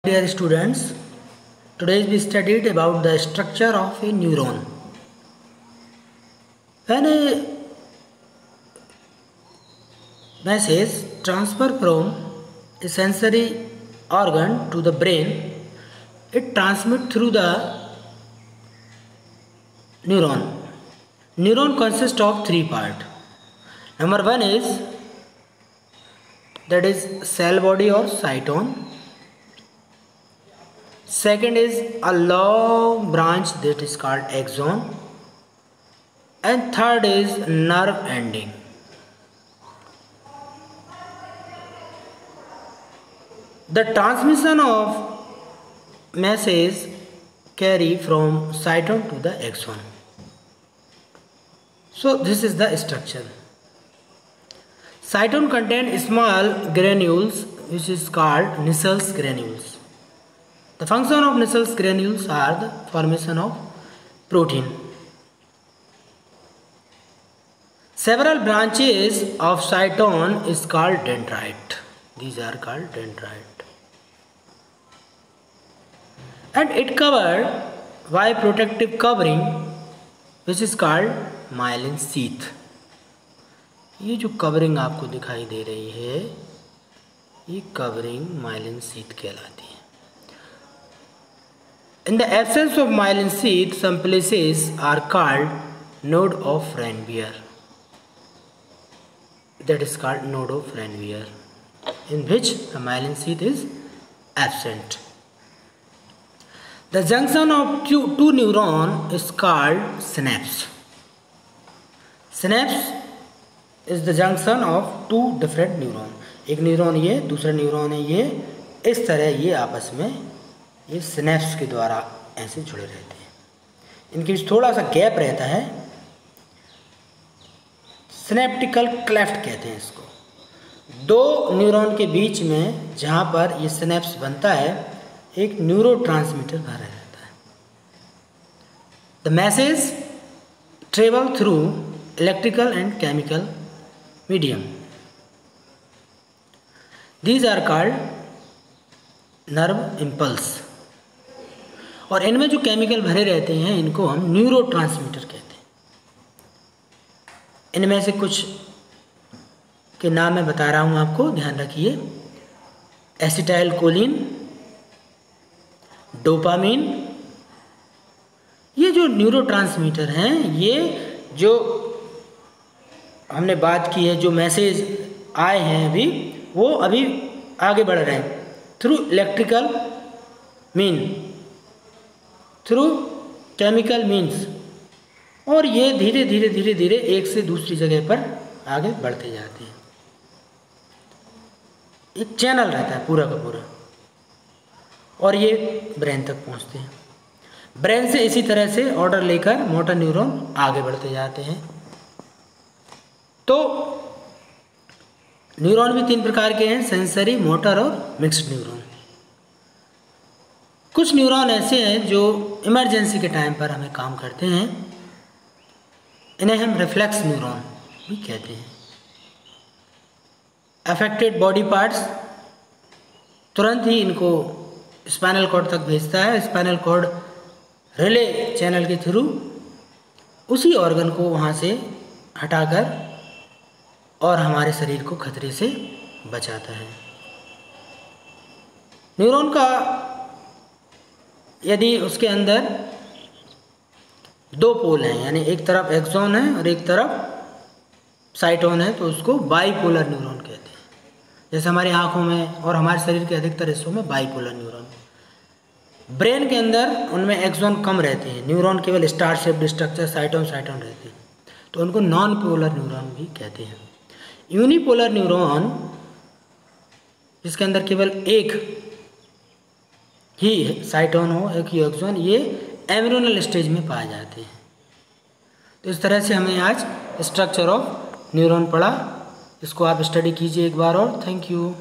Dear students, today we studied about the structure of a neuron. When a message transfer from a sensory organ to the brain, it transmits through the neuron. Neuron consists of three parts. Number one is cell body or cyton. Second is a long branch that is called axon, and third is nerve ending. The transmission of message carry from cyton to the axon. So this is the structure. Cyton contain small granules which is called Nissls granules. The function of Nissls granules are the formation of protein. Several branches of cyton is called dendrite. These are called dendrite. And it covered by protective covering which is called myelin sheath. ये जो covering आपको दिखाई दे रही है, ये covering myelin sheath कहलाती है. In the absence of myelin sheath, some places are called node of Ranvier. That is called node of Ranvier, in which the myelin sheath is absent. The junction of two neurons is called synapse. Synapse is the junction of two different neurons. एक neuron ये, दूसरा neuron है ये, इस तरह ये आपस में ये सिनेप्स के द्वारा ऐसे जुड़े रहते हैं. इनके बीच थोड़ा सा गैप रहता है, सिनेप्टिकल क्लेफ्ट कहते हैं इसको. दो न्यूरॉन के बीच में जहाँ पर ये सिनेप्स बनता है, एक न्यूरोट्रांसमीटर भरा रहता है. The message travel through electrical and chemical medium. These are called nerve impulse. और इनमें जो केमिकल भरे रहते हैं इनको हम न्यूरोट्रांसमीटर कहते हैं. इनमें से कुछ के नाम मैं बता रहा हूँ आपको, ध्यान रखिए. Acetyl choline, dopamine. ये जो न्यूरोट्रांसमीटर हैं, ये जो हमने बात की है, जो मैसेज आए हैं अभी, वो अभी आगे बढ़ रहे हैं through electrical mean, through chemical means, और ये धीरे धीरे धीरे धीरे एक से दूसरी जगह पर आगे बढ़ते जाते हैं. एक चैनल रहता है पूरा का पूरा, और ये ब्रेन तक पहुंचते हैं. ब्रेन से इसी तरह से ऑर्डर लेकर मोटर न्यूरॉन आगे बढ़ते जाते हैं. तो न्यूरॉन भी तीन प्रकार के हैं, सेंसरी, मोटर और मिक्स्ड न्यूरॉन. कुछ न्यूरॉन ऐसे हैं जो इमरजेंसी के टाइम पर हमें काम करते हैं. इन्हें हम रिफ्लेक्स न्यूरॉन भी कहते हैं. अफेक्टेड बॉडी पार्ट्स तुरंत ही इनको स्पाइनल कॉर्ड तक भेजता है. स्पाइनल कॉर्ड रिले चैनल के थ्रू उसी ऑर्गन को वहाँ से हटाकर और हमारे शरीर को खतरे से बचाता है. न्यूरॉन का यदि उसके अंदर दो पोल हैं, यानी एक तरफ एक्सॉन है और एक तरफ साइटोन है, तो उसको बाईपोलर न्यूरॉन कहते हैं. जैसे हमारी आँखों में और हमारे शरीर के अधिकतर हिस्सों में बाईपोलर न्यूरॉन. ब्रेन के अंदर उनमें एक्सॉन कम रहते हैं. न्यूरॉन केवल स्टार शेप्ड स्ट्रक्चर साइटोन रहते हैं, तो उनको नॉन पोलर न्यूरॉन भी कहते हैं. यूनिपोलर न्यूरॉन, जिसके अंदर केवल एक ही साइटोन हो, एक ही एक्सॉन, ये एम्ब्रियोनल स्टेज में पाए जाते हैं. तो इस तरह से हमने आज स्ट्रक्चर ऑफ न्यूरॉन पढ़ा. इसको आप स्टडी कीजिए एक बार और. Thank you.